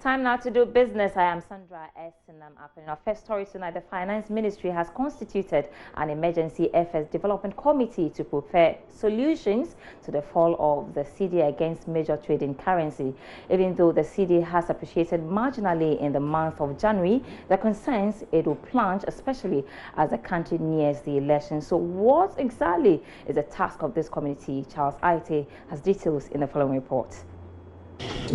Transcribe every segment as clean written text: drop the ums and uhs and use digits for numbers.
Time now to do business. I am Sandra S. and I'm up in our first story tonight. The Finance Ministry has constituted an emergency FS development committee to prepare solutions to the fall of the cedi against major trading currency. Even though the cedi has appreciated marginally in the month of January, the concerns it will plunge, especially as the country nears the election. So what exactly is the task of this committee? Charles Aite has details in the following report.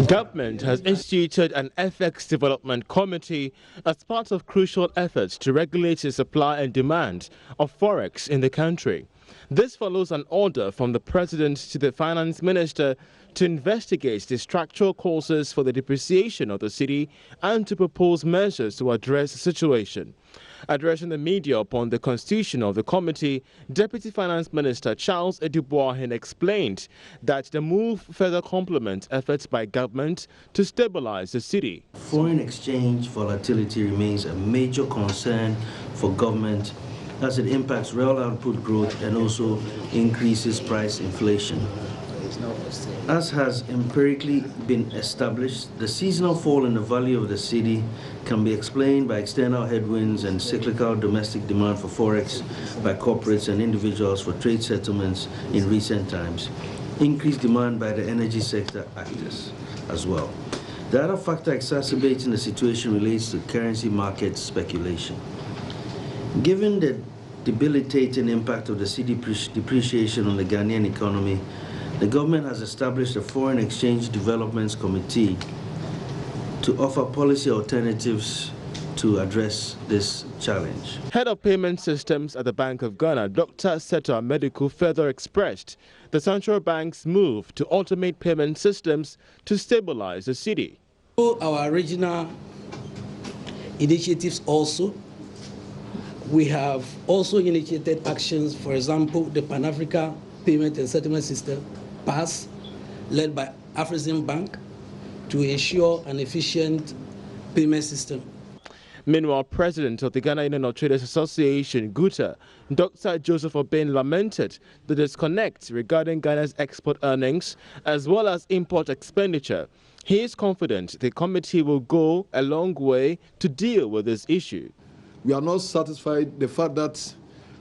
Government has instituted an FX Development Committee as part of crucial efforts to regulate the supply and demand of forex in the country. This follows an order from the President to the Finance Minister to investigate the structural causes for the depreciation of the cedi and to propose measures to address the situation. Addressing the media upon the constitution of the committee, Deputy Finance Minister Charles Edubuahin explained that the move further complements efforts by government to stabilize the cedi. Foreign exchange volatility remains a major concern for government as it impacts real output growth and also increases price inflation. As has empirically been established, the seasonal fall in the value of the cedi can be explained by external headwinds and cyclical domestic demand for forex by corporates and individuals for trade settlements in recent times, increased demand by the energy sector actors as well. The other factor exacerbating the situation relates to currency market speculation. Given the debilitating impact of the cedi depreciation on the Ghanaian economy, the government has established a Foreign Exchange Developments Committee to offer policy alternatives to address this challenge. Head of Payment Systems at the Bank of Ghana, Dr. Seto Medical, further expressed the central bank's move to automate payment systems to stabilize the cedi. Our regional initiatives also, we have also initiated actions, for example, the Pan-Africa Payment and Settlement System, PASS, led by Afrexim Bank, to ensure an efficient payment system. Meanwhile, President of the Ghana Union of Traders Association, GUTA, Dr. Joseph Obeng, lamented the disconnect regarding Ghana's export earnings as well as import expenditure. He is confident the committee will go a long way to deal with this issue. We are not satisfied the fact that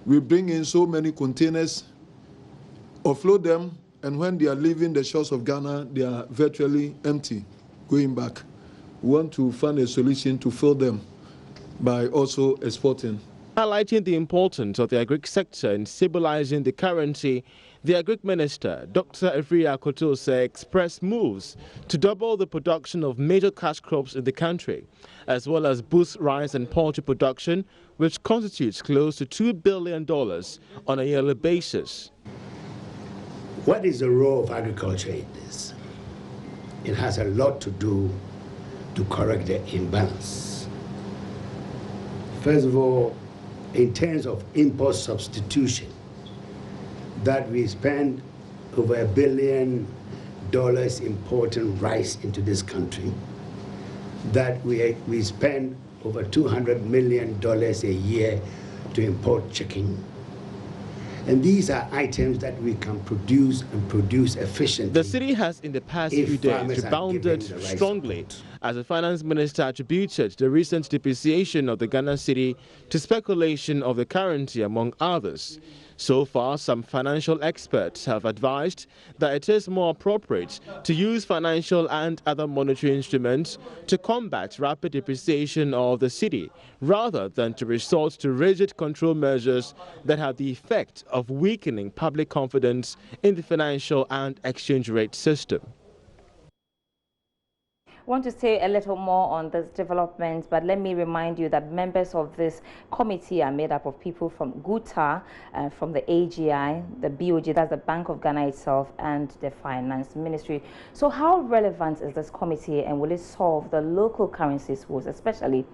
we bring in so many containers, offload them, and when they are leaving the shores of Ghana, they are virtually empty, going back. We want to find a solution to fill them by also exporting. Highlighting the importance of the agric sector in stabilizing the currency, the Agric Minister, Dr. Efria Kotose, expressed moves to double the production of major cash crops in the country, as well as boost rice and poultry production, which constitutes close to $2 billion on a yearly basis. What is the role of agriculture in this? It has a lot to do to correct the imbalance. First of all, in terms of import substitution, that we spend over $1 billion importing rice into this country, that we spend over $200 million a year to import chicken. And these are items that we can produce and produce efficiently. The cedi has in the past few days rebounded strongly as the Finance Minister attributed the recent depreciation of the Ghana cedi to speculation of the currency, among others. So far, some financial experts have advised that it is more appropriate to use financial and other monetary instruments to combat rapid depreciation of the cedi, rather than to resort to rigid control measures that have the effect of weakening public confidence in the financial and exchange rate system. I want to say a little more on this development, but let me remind you that members of this committee are made up of people from GUTA, from the AGI, the BOG, that's the Bank of Ghana itself, and the Finance Ministry. So how relevant is this committee, and will it solve the local currencies woes, especially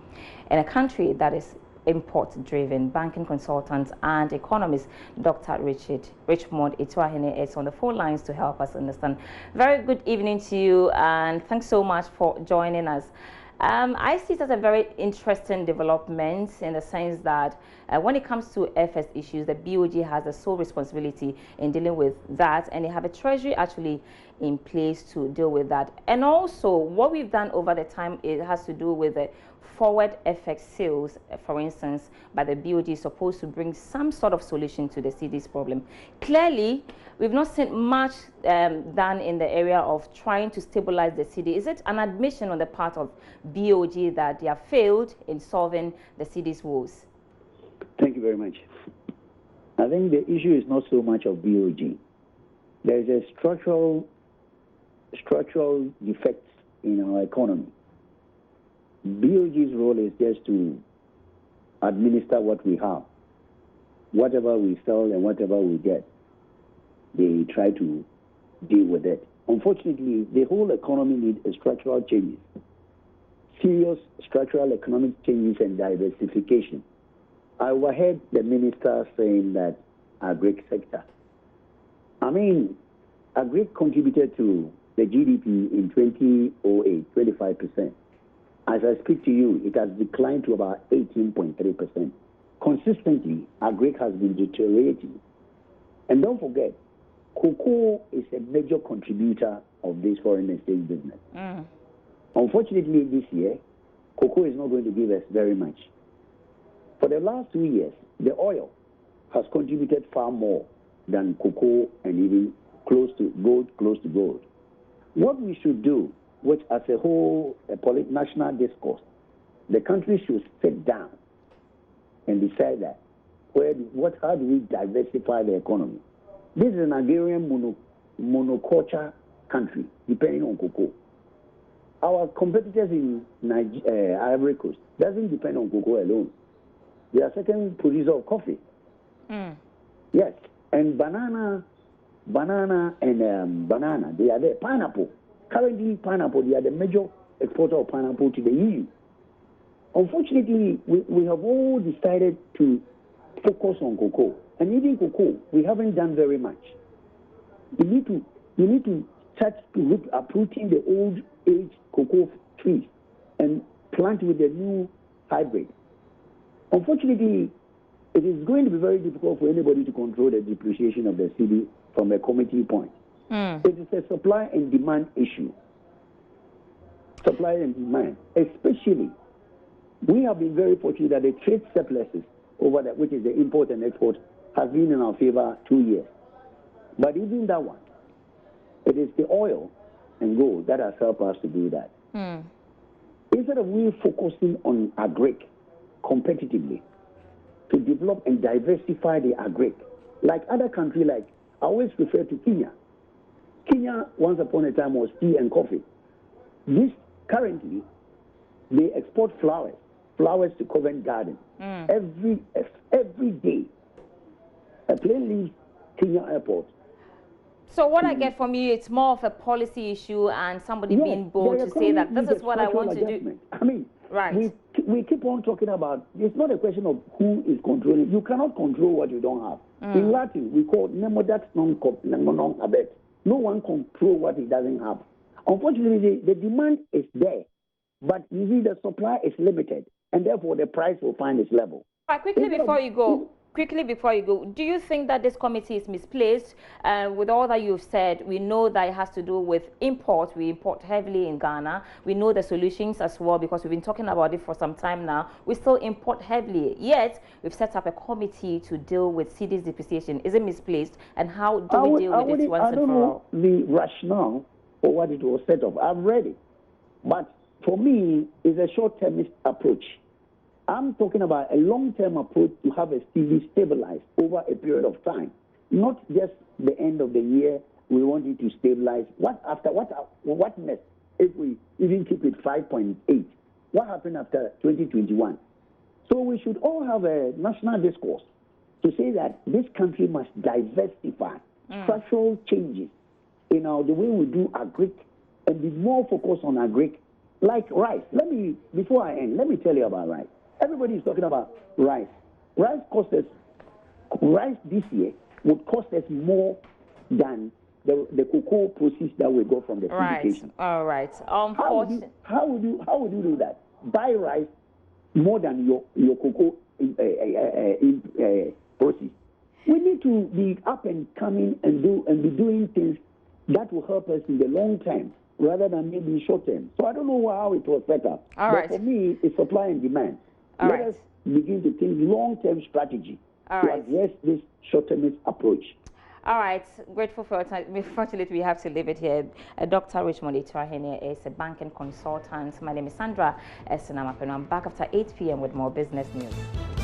in a country that is import-driven? Banking consultant and economist Dr. Richmond Ituahene is on the phone lines to help us understand. Very good evening to you, and thanks so much for joining us. I see it as a very interesting development in the sense that when it comes to FS issues, the BOG has the sole responsibility in dealing with that, and they have a treasury actually in place to deal with that? And also, what we've done over the time, it has to do with the forward FX sales, for instance, by the BOG is supposed to bring some sort of solution to the cedi's problem. Clearly, we've not seen much done in the area of trying to stabilize the cedi. Is it an admission on the part of BOG that they have failed in solving the cedi's woes? Thank you very much. I think the issue is not so much of BOG. There is a structural defect in our economy. BOG's role is just to administer what we have. Whatever we sell and whatever we get, they try to deal with it. Unfortunately, the whole economy needs a structural changes, serious structural economic changes and diversification. I overheard the minister saying that agri sector. I mean, agri contributed to the GDP in 2008, 25%. As I speak to you, it has declined to about 18.3%. Consistently, agri has been deteriorating. And don't forget, cocoa is a major contributor of this foreign exchange business. Unfortunately, this year, cocoa is not going to give us very much. For the last 2 years, the oil has contributed far more than cocoa and even close to gold. What we should do, which as a whole, national discourse, the country should sit down and decide that how do we diversify the economy? This is an agrarian monoculture country, depending on cocoa. Our competitors in Ivory Coast doesn't depend on cocoa alone. They are second producer of coffee. Yes, and banana, they are there. Pineapple. Currently, pineapple, they are the major exporter of pineapple to the EU. Unfortunately, we have all decided to focus on cocoa. And even cocoa, we haven't done very much. We need to start uprooting the old age cocoa trees and plant with the new hybrid. Unfortunately, it is going to be very difficult for anybody to control the depreciation of the cedi from a committee point. It is a supply and demand issue. Supply and demand. Especially, we have been very fortunate that the trade surpluses over that, which is the import and export, has been in our favor 2 years. But even that one, it is the oil and gold that has helped us to do that. Instead of we focusing on agri competitively, to develop and diversify the agri, like other countries, like I always refer to Kenya. Kenya, once upon a time, was tea and coffee. Currently, they export flowers to Covent Garden. Every day, a plane leaves Kenya Airport. So what I get from you, it's more of a policy issue and somebody being bold to say that this is what I want to do. I mean, right. We keep on talking about, it's not a question of who is controlling. You cannot control what you don't have. In Latin, we call nemodax non habet. No one control what he doesn't have. Unfortunately, the demand is there, but you see the supply is limited, and therefore the price will find its level. Quickly before you go, do you think that this committee is misplaced? With all that you've said, we know that it has to do with import. We import heavily in Ghana. We know the solutions as well because we've been talking about it for some time now. We still import heavily, yet we've set up a committee to deal with cedi's depreciation. Is it misplaced? And how do we deal with it once and for all? I don't know the rationale for what it was set up. I've read it. But for me, it's a short-termist approach. I'm talking about a long-term approach to have a cedi stabilized over a period of time, not just the end of the year. We want it to stabilize. What next if we even keep it 5.8? What happened after 2021? So we should all have a national discourse to say that this country must diversify structural changes in the way we do agri and be more focused on agri, like rice. Before I end, let me tell you about rice. Everybody is talking about rice. Rice this year would cost us more than the cocoa proceeds that we got from the syndication. All right. How would you do that? Buy rice more than your cocoa proceeds. We need to be up and coming and be doing things that will help us in the long term rather than maybe short term. So I don't know how it was set up. All but right. for me, it's supply and demand. All Let right. us begin to think long-term strategy All to right. address this short-termist approach. All right, grateful for your time. Unfortunately, we have to leave it here. Dr. Richmond Ituahene is a banking consultant. My name is Sandra Esinamapeno. I'm back after 8 p.m. with more business news.